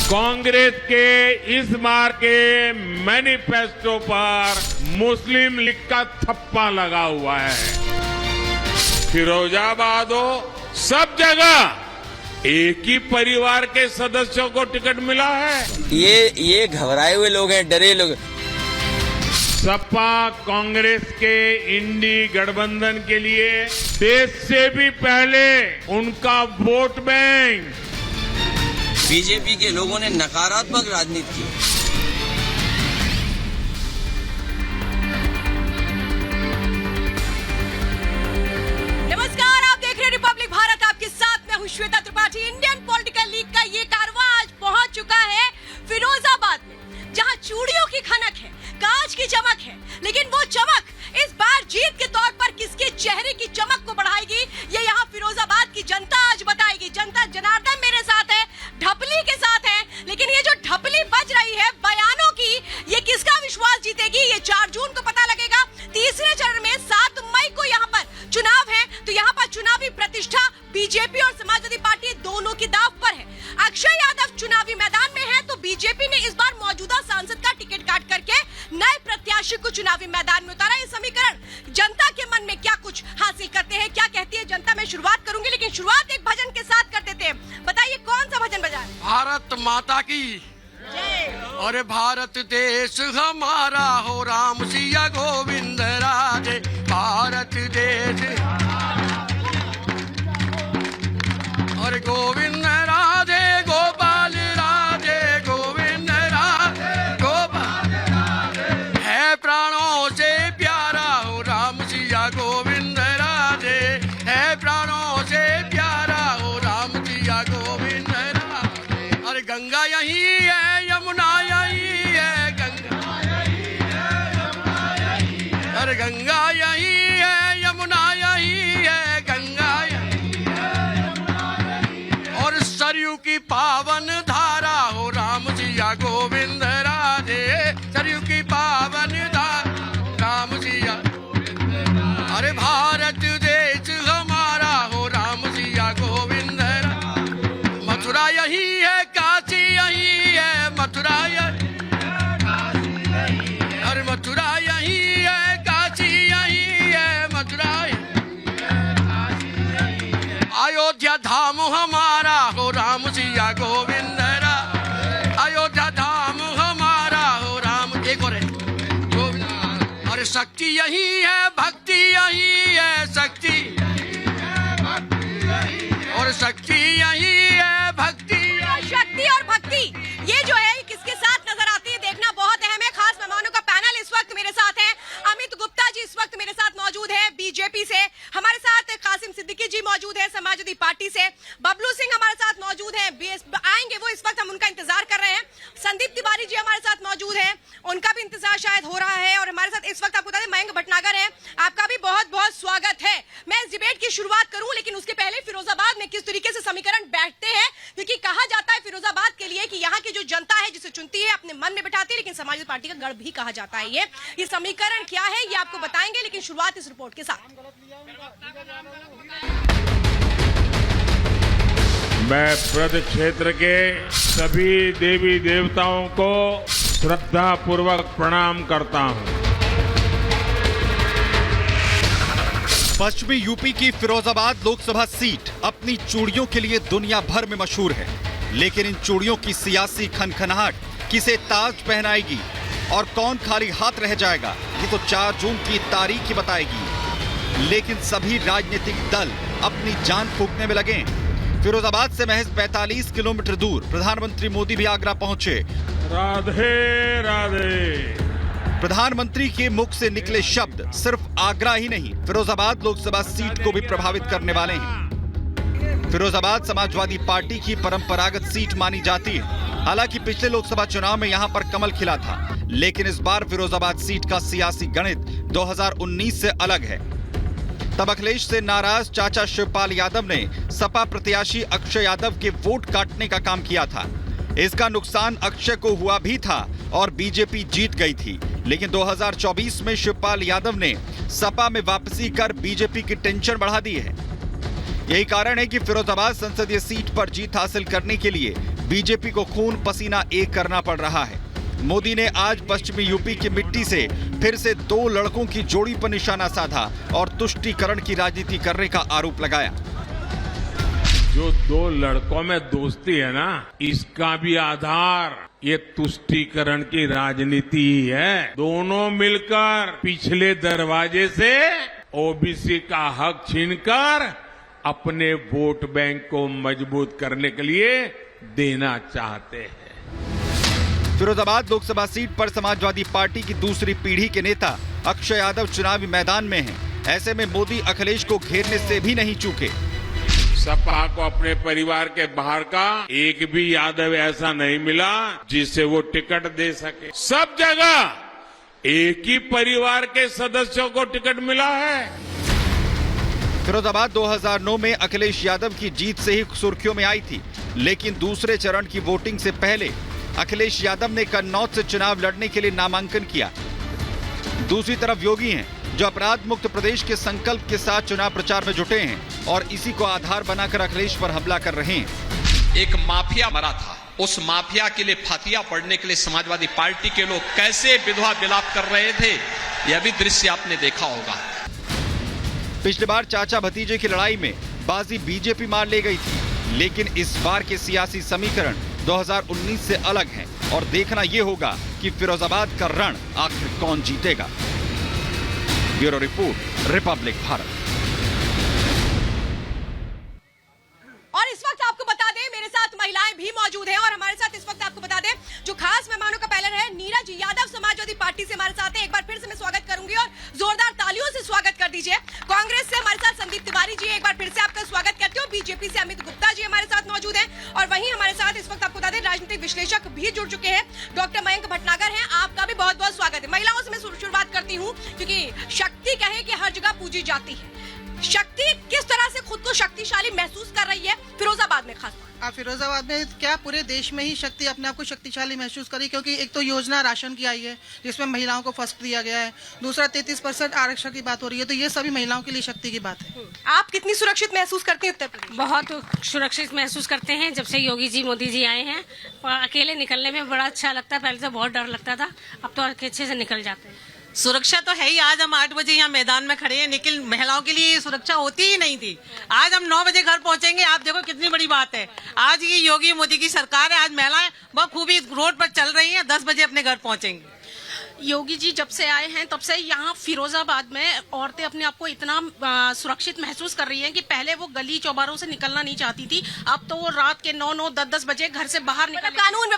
कांग्रेस के इस बार के मैनिफेस्टो पर मुस्लिम लीग का थप्पा लगा हुआ है। फिरोजाबाद हो, सब जगह एक ही परिवार के सदस्यों को टिकट मिला है। ये घबराए हुए लोग हैं, डरे लोग। सपा कांग्रेस के इंडी गठबंधन के लिए देश से भी पहले उनका वोट बैंक। बीजेपी के लोगों ने नकारात्मक राजनीति की। नमस्कार, आप देख रहे हैं रिपब्लिक भारत। आपके साथ मैं हूं Shweta Tripathi. Indian political league का ये कारवां आज पहुंच चुका है फिरोजाबाद में, जहां चूड़ियों की खनक है, कांच की चमक है, लेकिन वो चमक इस बार जीत के तौर पर किसके चेहरे की चमक को बढ़ाएगी, ये यहाँ फिरोजाबाद की जनता आज बताएगी। जनता जनार्दन मेरे साथ है, ढपली के साथ है, लेकिन ये जो ढपली बज रही है बयानों की, ये किसका विश्वास जीतेगी, ये 4 जून को पता लगेगा। तीसरे चरण में 7 मई को यहाँ पर चुनाव है, तो यहाँ पर चुनावी प्रतिष्ठा बीजेपी और समाजवादी पार्टी दोनों की दांव पर है। अक्षय यादव चुनावी मैदान में है, तो बीजेपी ने इस बार मौजूदा सांसद का टिकट काट करके नए प्रत्याशी को चुनावी मैदान में उतारा। ये समीकरण जनता के मन में क्या कुछ हासिल करते हैं, क्या कहती है जनता। मैं शुरुआत करूंगी, लेकिन शुरुआत एक भजन के साथ कर देते हैं। बताइए कौन सा भजन बजा है? भारत माता की जय। और भारत देश हमारा हो, राम सिया गोविंद राधे। भारत देश और गोविंद राधे, गोपाल राधे, गोविंद राधे, गोपाल राधे। है प्राणों से प्यारा हो, राम सिया गोविंद राधे। है प्राणों से प्यारा हो, राम सिया गोविंद राधे। और गंगा यही है, यमुना यही है, गंगा यही है, यमुना यही है। और गंगा यही है, यमुना यही है, गंगा यही है, यमुना यही है। और सरयू की पावन धारा हो, राम सिया गोविंद राधे। सरयू की पावन धारा, राम सिया। अरे भारत देश हमारा हो, राम सिया गोविंद राधे। मथुरा यही है, काशी यही है, मथुरा यही है, काशी यही है। और मथुरा यही है, काशी यही है, मथुरा यही है, काशी यही है। अयोध्या धाम हमारा हो, राम सिया गोविंद राधे। अयोध्या धाम हमारा हो, राम। एक और है गोविंद। और शक्ति यही है, भक्ति यही है, शक्ति और शक्ति यही है, भक्ति। शक्ति और भक्ति, ये जो है किसके साथ नजर आती है देखना बहुत अहम है। खास मेहमानों का पैनल इस वक्त मेरे साथ है। अमित गुप्ता जी इस वक्त मेरे साथ मौजूद है बीजेपी से, हमारे साथ कासिम सिद्दीकी जी मौजूद है समाजवादी पार्टी से, बबलू सिंह हमारे साथ मौजूद है, आएंगे वो, इस वक्त हम उनका इंतजार कर रहे हैं। संदीप तिवारी जी हमारे साथ मौजूद है, उनका भी इंतजार शायद हो रहा है। और हमारे साथ इस वक्त आपको बता दें मयंक भटनागर है, आपका भी बहुत बहुत स्वागत है। मैं इस डिबेट की शुरुआत करूं, लेकिन उसके पहले फिरोजाबाद में किस तरीके से समीकरण बैठते हैं, क्योंकि कहा जाता है फिरोजाबाद के लिए कि यहाँ की जो जनता है जिसे चुनती है अपने मन में बिठाती है, लेकिन समाजवादी पार्टी का गढ़ भी कहा जाता है। ये समीकरण क्या है ये आपको बताएंगे, लेकिन शुरुआत इस रिपोर्ट के साथ। मैं ब्रज क्षेत्र के सभी देवी देवताओं को श्रद्धा पूर्वक प्रणाम करता हूं। पश्चिमी यूपी की फिरोजाबाद लोकसभा सीट अपनी चूड़ियों के लिए दुनिया भर में मशहूर है, लेकिन इन चूड़ियों की सियासी खनखनाहट किसे ताज पहनाएगी और कौन खाली हाथ रह जाएगा, ये तो 4 जून की तारीख ही बताएगी। लेकिन सभी राजनीतिक दल अपनी जान फूंकने में लगे हैं। फिरोजाबाद से महज 45 किलोमीटर दूर प्रधानमंत्री मोदी भी आगरा पहुंचे। राधे राधे। प्रधानमंत्री के मुख से निकले शब्द सिर्फ आगरा ही नहीं, फिरोजाबाद लोकसभा सीट को भी प्रभावित करने वाले हैं। फिरोजाबाद समाजवादी पार्टी की परंपरागत सीट मानी जाती है। हालांकि पिछले लोकसभा चुनाव में यहां पर कमल खिला था, लेकिन इस बार फिरोजाबाद सीट का सियासी गणित 2019 से अलग है। तब अखिलेश से नाराज चाचा शिवपाल यादव ने सपा प्रत्याशी अक्षय यादव के वोट काटने का काम किया था। इसका नुकसान अक्षय को हुआ भी था और बीजेपी जीत गई थी, लेकिन 2024 में शिवपाल यादव ने सपा में वापसी कर बीजेपी की टेंशन बढ़ा दी है। यही कारण है कि फिरोजाबाद संसदीय सीट पर जीत हासिल करने के लिए बीजेपी को खून पसीना एक करना पड़ रहा है। मोदी ने आज पश्चिमी यूपी की मिट्टी से फिर से 2 लड़कों की जोड़ी पर निशाना साधा और तुष्टीकरण की राजनीति करने का आरोप लगाया। जो 2 लड़कों में दोस्ती है ना, इसका भी आधार ये तुष्टीकरण की राजनीति ही है। दोनों मिलकर पिछले दरवाजे से ओबीसी का हक छीनकर अपने वोट बैंक को मजबूत करने के लिए देना चाहते हैं। फिरोजाबाद लोकसभा सीट पर समाजवादी पार्टी की दूसरी पीढ़ी के नेता अक्षय यादव चुनावी मैदान में हैं। ऐसे में मोदी अखिलेश को घेरने से भी नहीं चूके। सपा को अपने परिवार के बाहर का एक भी यादव ऐसा नहीं मिला जिसे वो टिकट दे सके। सब जगह एक ही परिवार के सदस्यों को टिकट मिला है। फिरोजाबाद 2009 में अखिलेश यादव की जीत से ही सुर्खियों में आई थी, लेकिन दूसरे चरण की वोटिंग से पहले अखिलेश यादव ने कन्नौज से चुनाव लड़ने के लिए नामांकन किया। दूसरी तरफ योगी हैं, जो अपराध मुक्त प्रदेश के संकल्प के साथ चुनाव प्रचार में जुटे हैं और इसी को आधार बनाकर अखिलेश पर हमला कर रहे हैं। एक माफिया मरा था, उस माफिया के लिए फातिया पड़ने के लिए समाजवादी पार्टी के लोग कैसे विधवा विलाप कर रहे थे, यह भी दृश्य आपने देखा होगा। पिछली बार चाचा भतीजे की लड़ाई में बाजी बीजेपी मार ले गई थी, लेकिन इस बार के सियासी समीकरण 2019 से अलग हैं और देखना यह होगा कि फिरोजाबाद का रण आखिर कौन जीतेगा। Bureau report, Republic Bharat. और इस वक्त आपको बता दें, मेरे साथ महिलाएं भी मौजूद हैं और हमारे साथ इस वक्त आपको बता दें जो खास मेहमानों का पैनल है, नीरज यादव समाजवादी पार्टी से हमारे साथ हैं। एक बार फिर से मैं स्वागत करूंगी और जोरदार तालियों से स्वागत कर दीजिए। कांग्रेस से हमारे साथ संदीप तिवारी जी, एक बार फिर से आपका स्वागत करती हूँ। बीजेपी से अमित गुप्ता जी हमारे साथ मौजूद हैं और वहीं हमारे साथ इस वक्त आपको बता दें राजनीतिक विश्लेषक भी जुड़ चुके हैं, डॉक्टर मयंक भटनागर हैं। आपका भी बहुत बहुत स्वागत है। महिलाओं से मैं शुरुआत करती हूँ क्योंकि शक्ति कहे कि हर जगह पूजी जाती है। शक्ति किस तरह से खुद को शक्तिशाली महसूस कर रही है फिरोजाबाद में खास? फिरोजाबाद में क्या पूरे देश में ही शक्ति अपने आप को शक्तिशाली महसूस करी, क्योंकि एक तो योजना राशन की आई है जिसमें महिलाओं को फर्स्ट दिया गया है, दूसरा 33% आरक्षण की बात हो रही है, तो ये सभी महिलाओं के लिए शक्ति की बात है। आप कितनी सुरक्षित महसूस करते हैं उत्तर प्रदेश? बहुत सुरक्षित महसूस करते हैं। जब से योगी जी मोदी जी आए हैं अकेले निकलने में बड़ा अच्छा लगता है। पहले तो बहुत डर लगता था, अब तो अच्छे से निकल जाते हैं। सुरक्षा तो है ही। आज हम 8 बजे यहाँ मैदान में खड़े हैं, लेकिन महिलाओं के लिए ये सुरक्षा होती ही नहीं थी। आज हम 9 बजे घर पहुंचेंगे, आप देखो कितनी बड़ी बात है। आज ये योगी मोदी की सरकार है, आज महिलाएं बहुत खूबी रोड पर चल रही हैं, 10 बजे अपने घर पहुंचेंगे। योगी जी जब से आए हैं तब से यहाँ फिरोजाबाद में औरतें अपने आप को इतना सुरक्षित महसूस कर रही हैं कि पहले वो गली चौबारों से निकलना नहीं चाहती थी, अब तो वो रात के 9-9, 10-10 बजे घर से बाहर निकल। कानून